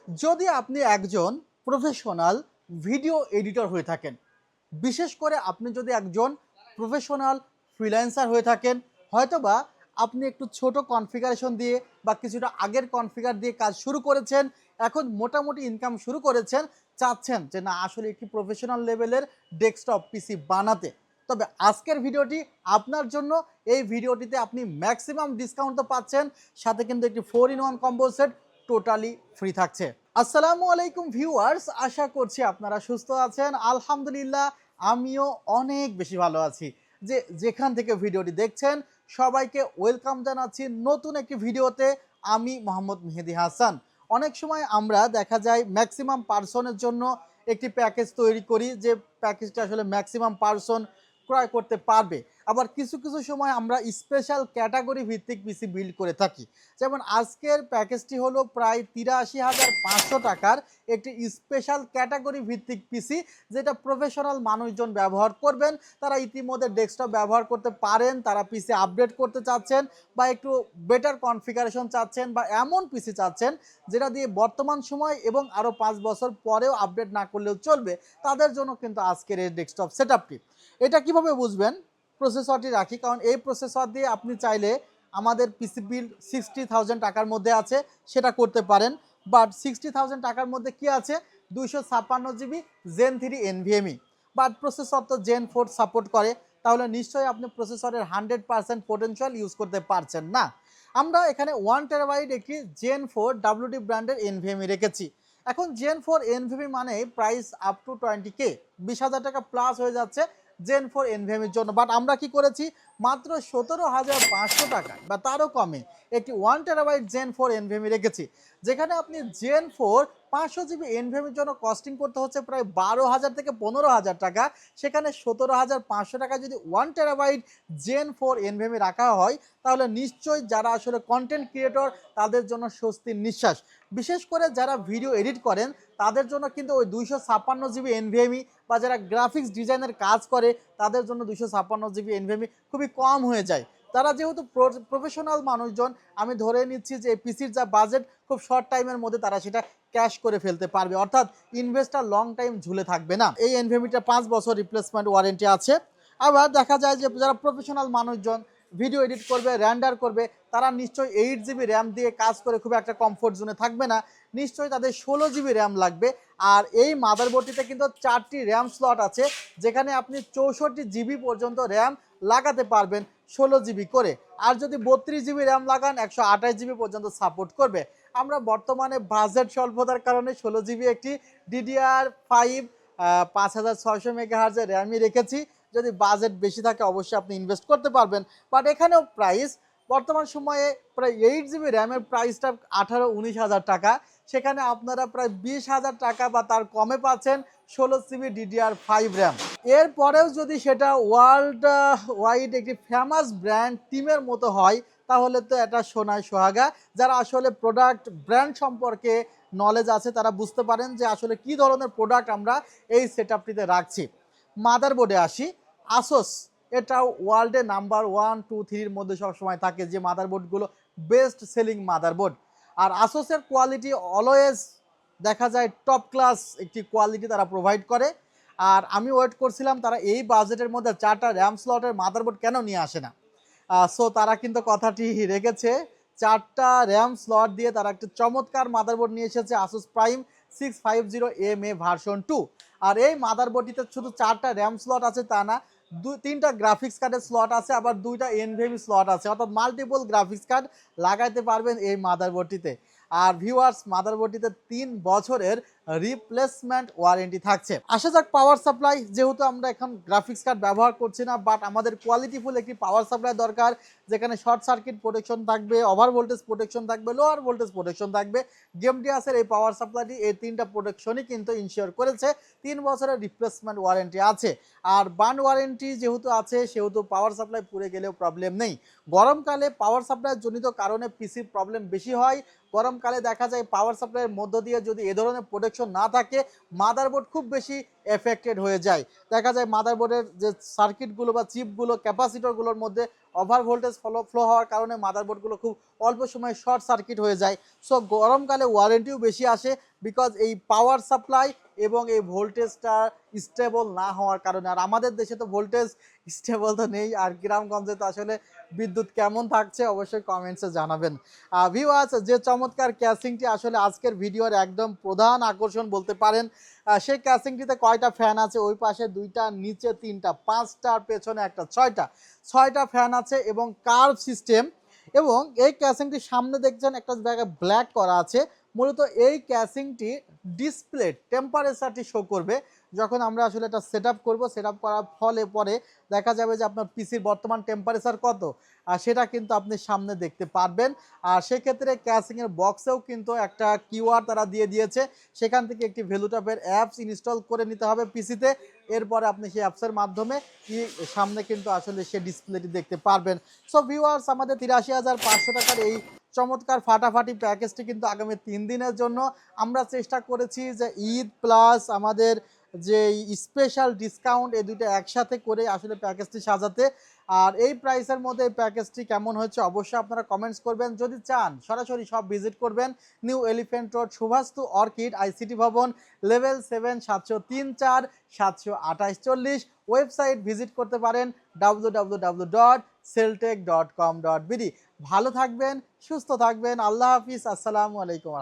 যদি আপনি একজন প্রফেশনাল ভিডিও এডিটর হয়ে থাকেন, বিশেষ করে আপনি যদি একজন প্রফেশনাল ফ্রিল্যান্সার হয়ে থাকেন, হয়তোবা আপনি একটু ছোট কনফিগারেশন দিয়ে বা কিছুটা আগের কনফিগার দিয়ে কাজ শুরু করেছেন, এখন মোটামুটি ইনকাম শুরু করেছেন, চাচ্ছেন যে না আসলে একটি প্রফেশনাল লেভেলের ডেস্কটপ পিসি বানাতে, তবে আজকের ভিডিওটি আপনার জন্য। এই ভিডিওটিতে আপনি ম্যাক্সিমাম ডিসকাউন্ট তো পাচ্ছেন, সাথে কিন্তু একটি 4-in-1 combo set totally free থাকছে। আসসালামু আলাইকুম ভিউয়ার্স, আশা করছি আপনারা সুস্থ আছেন। আলহামদুলিল্লাহ আমিও অনেক বেশি ভালো আছি। যেখান থেকে ভিডিওটি দেখছেন সবাইকে ওয়েলকাম জানাচ্ছি নতুন একটি ভিডিওতে। আমি মোহাম্মদ মেহেদি হাসান। অনেক সময় আমরা দেখা যায় ম্যাক্সিমাম পার্সনের জন্য একটি প্যাকেজ তৈরি করি, যে প্যাকেজটা আসলে ম্যাক্সিমাম পার্সন ক্রয় করতে পারবে। আবার কিছু কিছু সময় আমরা স্পেশাল ক্যাটাগরি ভিত্তিক পিসি বিল্ড করে থাকি। যেমন আজকের প্যাকেজটি হলো প্রায় ৮৩,৫০০ টাকার একটি স্পেশাল ক্যাটাগরি ভিত্তিক পিসি, যেটা প্রফেশনাল মানুষজন ব্যবহার করবেন। তারা ইতিমধ্যে ডেস্কটপ ব্যবহার করতে পারেন, তারা পিসি আপডেট করতে চাচ্ছেন বা একটু বেটার কনফিগারেশন চাচ্ছেন বা এমন পিসি চাচ্ছেন যেটা দিয়ে বর্তমান সময় এবং আরও ৫ বছর পরেও আপডেট না করলেও চলবে, তাদের জন্য কিন্তু আজকের এই ডেস্কটপ সেটআপটি। এটা কিভাবে বুঝবেন? প্রসেসরটি রাখি, কারণ এই প্রসেসর দিয়ে আপনি চাইলে আমাদের পিসি বিল্ড 60,000 টাকার মধ্যে আছে, সেটা করতে পারেন। বাট 60,000 টাকার মধ্যে কি আছে? 256 GB Zen 3 NVMe. But processor তো জেন 4 সাপোর্ট করে, তাহলে নিশ্চয়ই আপনি প্রসেসরের 100% পোটেনশিয়াল ইউজ করতে পারছেন না। আমরা এখানে 1 টেরাবাইট একটি জেন 4 ডাব্লিউডি ব্র্যান্ডের এনভিএমই রেখেছি। এখন জেন 4 এনভিএমই মানে প্রাইস আপ টু 20K, 20,000 টাকা প্লাস হয়ে যাচ্ছে জেন 4 এনভিএমের জন্য। বাট আমরা কি করেছি? মাত্র 17,500 টাকায় বা তারও কমে একটি 1 টেরাবাইট জেন 4 এনভিএমই রেখেছি, যেখানে আপনি জেন 4 500 জিবি এনভিএমের জন্য কস্টিং করতে হচ্ছে প্রায় 12,000 থেকে 15,000 টাকা। সেখানে 17,500 টাকা যদি 1 টেরাবাইট জেন 4 এনভিএমে রাখা হয়, তাহলে নিশ্চয়ই যারা আসলে কন্টেন্ট ক্রিয়েটর তাদের জন্য স্বস্তির নিঃশ্বাস। বিশেষ করে যারা ভিডিও এডিট করেন তাদের জন্য কিন্তু ওই 256 জিবি এনভিএমই, বা যারা গ্রাফিক্স ডিজাইনের কাজ করে তাদের জন্য 256 জিবি এনভিএমই খুবই কম হয়ে যায়। তারা যেহেতু প্রফেশনাল মানুষজন, আমি ধরে নিচ্ছি যে পিসির যা বাজেট খুব শর্ট টাইমের মধ্যে তারা সেটা ক্যাশ করে ফেলতে পারবে, অর্থাৎ ইনভেস্টটা লং টাইম ঝুলে থাকবে না। এই এনভিএমিটা 5 বছর রিপ্লেসমেন্ট ওয়ারেন্টি আছে। আবার দেখা যায় যে যারা প্রফেশনাল মানুষজন ভিডিও এডিট করবে, র্যান্ডার করবে, তারা নিশ্চয়ই 8 জিবি র্যাম দিয়ে কাজ করে খুব একটা কমফোর্ট জোনে থাকবে না, নিশ্চয়ই তাদের 16 জিবি র্যাম লাগবে। আর এই মাদারবোর্ডটিতে কিন্তু 4টি র্যাম স্লট আছে, যেখানে আপনি 64 জিবি পর্যন্ত র্যাম লাগাতে পারবেন 16 জিবি করে। আর যদি 32 জিবি র্যাম লাগান 128 জিবি পর্যন্ত সাপোর্ট করবে। আমরা বর্তমানে বাজেট স্বল্পতার কারণে 16 জিবি একটি DDR5 5600 মেগাহার্জের র্যামই রেখেছি। যদি বাজেট বেশি থাকে অবশ্যই আপনি ইনভেস্ট করতে পারবেন। বাট এখানেও প্রাইস বর্তমান সময়ে প্রায় 8 জিবি র্যামের প্রাইসটা 18-19 হাজার টাকা, সেখানে আপনারা প্রায় 20,000 টাকা বা তার কমে পাচ্ছেন 16 জিবি DDR5 র্যাম। এরপরেও যদি সেটা ওয়ার্ল্ড ওয়াইড একটি ফেমাস ব্র্যান্ড টিমের মতো হয়, তাহলে তো এটা সোনায় সোহাগা। যারা আসলে প্রোডাক্ট ব্র্যান্ড সম্পর্কে নলেজ আছে তারা বুঝতে পারেন যে আসলে কি ধরনের প্রোডাক্ট আমরা এই সেটআপটিতে রাখছি। মাদারবোর্ডে আসি। আসোস, এটাও ওয়ার্ল্ডে নাম্বার 1, 2, 3-র মধ্যে সবসময় থাকে, যে মাদারবোর্ডগুলো বেস্ট সেলিং মাদারবোর্ড। আর আসোসের কোয়ালিটি অলওয়েজ দেখা যায় টপ ক্লাস একটি কোয়ালিটি তারা প্রোভাইড করে। আর আমি ওয়েট করছিলাম তারা এই বাজেটের মধ্যে 4টা র্যাম স্লটের মাদারবোর্ড কেন নিয়ে আসে না। সো তারা কিন্তু কথাটি রেখেছে। 4টা র্যাম স্লট দিয়ে তারা একটা চমৎকার মাদারবোর্ড নিয়ে এসেছে, আসুস প্রাইম 650MA ভার্সন 2। আর এই মাদারবোর্ডটিতে শুধু 4টা র্যাম স্লট আছে তা না, 3টা গ্রাফিক্স কার্ডের স্লট আছে, আবার 2টা এনভিএমই স্লট আছে, অর্থাৎ মাল্টিপল গ্রাফিক্স কার্ড লাগাইতে পারবেন এই মাদারবোর্ডটিতে। আর ভিউয়ার্স, মাদারবোর্ডটিতে 3 বছরের রিপ্লেসমেন্ট ওয়ারেন্টি থাকছে। আসা যাক পাওয়ার সাপ্লাই। যেহেতু আমরা এখন গ্রাফিক্স কার্ড ব্যবহার করছি না, বাট আমাদের কোয়ালিটিফুল একটি পাওয়ার সাপ্লাই দরকার, যেখানে শর্ট সার্কিট প্রোটেকশন থাকবে, ওভার ভোল্টেজ প্রোটেকশন থাকবে, লোয়ার ভোল্টেজ প্রোটেকশন থাকবে। গেমডিয়াসের এই পাওয়ার সাপ্লাইটি এই 3টা প্রোটেকশনই কিন্তু ইনশিওর করেছে। 3 বছরের রিপ্লেসমেন্ট ওয়ারেন্টি আছে। আর বার্ন ওয়ারেন্টি যেহেতু আছে, সেহেতু পাওয়ার সাপ্লাই পুড়ে গেলেও প্রবলেম নেই। গরমকালে পাওয়ার সাপ্লাই জনিত কারণে পিসির প্রবলেম বেশি হয়। গরমকালে দেখা যায় পাওয়ার সাপ্লাইয়ের মধ্য দিয়ে যদি এ ধরনের প্রোটেকশন না থাকে, মাদারবোর্ড খুব বেশি এফেক্টেড হয়ে যায়। দেখা যায় মাদারবোর্ডের যে সার্কিটগুলো বা চিপগুলো, ক্যাপাসিটরগুলোর মধ্যে ওভার ভোল্টেজ ফ্লো হওয়ার কারণে মাদারবোর্ডগুলো খুব অল্প সময়ে শর্ট সার্কিট হয়ে যায়। সো গরমকালে ওয়ারেন্টিও বেশি আসে, বিকজ এই পাওয়ার সাপ্লাই এবং এই ভোল্টেজটা স্টেবল না হওয়ার কারণে। আর আমাদের দেশে তো ভোল্টেজ স্টেবল তো নেই, আর গ্রামগঞ্জে তো আসলে বিদ্যুৎ কেমন থাকছে অবশ্যই কমেন্টসে জানাবেন। ভিউয়ার্স, যে চমৎকার ক্যাসিংটি আসলে আজকের ভিডিওর একদম প্রধান আকর্ষণ বলতে পারেন। সেই ক্যাসিংটিতে কয়টা ফ্যান আছে? ওই পাশে 2টা, নিচে 3টা, 5টার পেছনে একটা, 6টা ফ্যান আছে এবং কার্ভ সিস্টেম। এবং এই ক্যাসিংটির সামনে দেখছেন একটা জায়গায় ব্ল্যাক করা আছে। মূলত এই ক্যাসিংটি ডিসপ্লে টেম্পারেচারটি শো করবে যখন আমরা আসলে এটা সেট আপ করবো। সেট আপ করার ফলে পরে দেখা যাবে যে আপনার পিসির বর্তমান টেম্পারেচার কত, আর সেটা কিন্তু আপনি সামনে দেখতে পারবেন। আর সেক্ষেত্রে ক্যাসিংয়ের বক্সেও কিন্তু একটা কিউআর তারা দিয়ে দিয়েছে, সেখান থেকে একটি ভ্যালুটপের অ্যাপস ইনস্টল করে নিতে হবে পিসিতে। এরপরে আপনি সেই অ্যাপসের মাধ্যমে সামনে কিন্তু আসলে সে ডিসপ্লেটি দেখতে পারবেন। সো ভিউয়ার্স, আমাদের ৮৩,৫০০ টাকার এই চমৎকার ফাটাফাটি প্যাকেজটি কিন্তু আগামী 3 দিনের জন্য। আমরা চেষ্টা করেছি যে ঈদ প্লাস আমাদের যে স্পেশাল ডিসকাউন্ট, এই দুটো একসাথে করে আসলে প্যাকেজটি সাজাতে। আর এই প্রাইসের মধ্যে এই প্যাকেজটি কেমন হচ্ছে অবশ্যই আপনারা কমেন্টস করবেন। যদি চান সরাসরি সব ভিজিট করবেন new elephant road, Subastu orchid, ICT ভবন, লেভেল 7, 703 4 728 40। ওয়েবসাইট ভিজিট করতে পারেন www.celltech.com.bd। ভালো থাকবেন, সুস্থ থাকবেন। আল্লাহ হাফিজ, আসসালামু আলাইকুম।